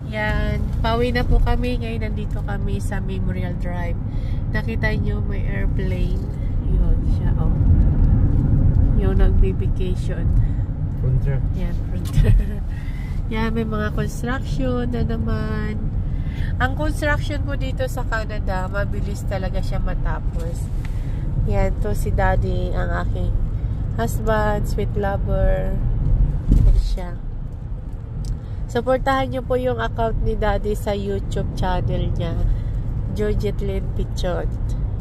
Yan, pauwi na po kami. Ngayon nandito kami sa Memorial Drive. Nakita nyo may airplane. Yun siya, oh. Yung nagbe-vacation. Punter. Yan, punter. Yan, may mga construction na naman. Ang construction po dito sa Canada, mabilis talaga siya matapos. Yan, to si Daddy, ang aking husband, sweet lover. Yan siya. Supportahan nyo po yung account ni Daddy sa YouTube channel niya. Georgette Lynn Pichon.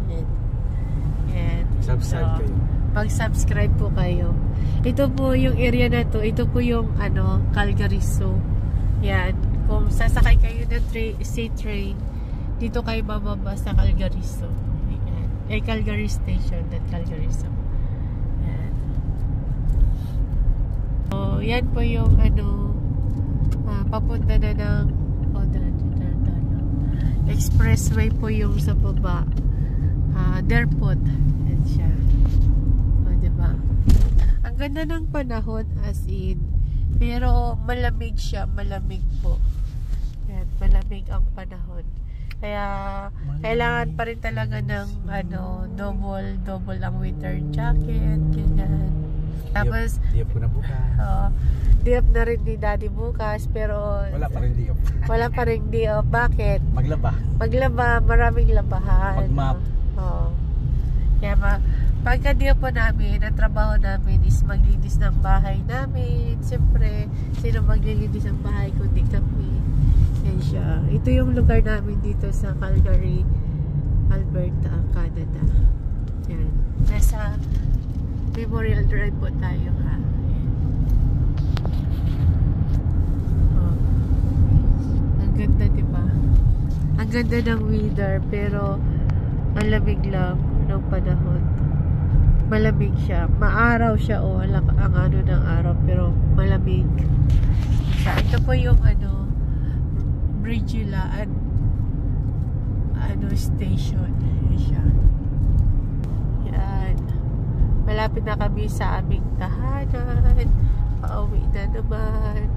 Yan. Yan. Subscribe kayo. Pag-subscribe po kayo. Ito po yung area na to. Ito po yung Calgary Zoo. Yan. Kung sasakay kayo ng sea train, dito kayo bababa sa Calgary Zoo. Yan. Calgary Station, not Calgary Zoo. Yan. So, yan po yung papunta na ng expressway po yung sa baba. Derpot. Yan siya. O, diba? Ang ganda ng panahon as in. Pero malamig siya. Malamig po. Yan. Malamig ang panahon. Kaya kailangan pa rin talaga ng double ang winter jacket. Ganyan. Tapos Diop ko na bukas. Diop na rin ni Daddy bukas. Pero wala pa rin diop. Wala pa rin diop. Bakit? Maglaba. Maglaba. Maraming labahan. Magmap. Oo. Kaya pagka-diop po namin, ang trabaho namin is maglinis ng bahay namin. Siyempre, sino maglilinis ng bahay kundi kami. Yan siya. Ito yung lugar namin dito sa Calgary, Alberta, Canada. Yan. Nasa Memorial Drive po tayo, ha. Oh. Ang ganda, diba? Ang ganda ng weather, pero malamig lang ng panahon. Malamig siya. Maaraw siya, oh. Ang ng araw, pero malamig. Ito po yung Bridgeland station. Yan siya. Yan. Malapit na kami sa aming tahanan. Pauwi na naman.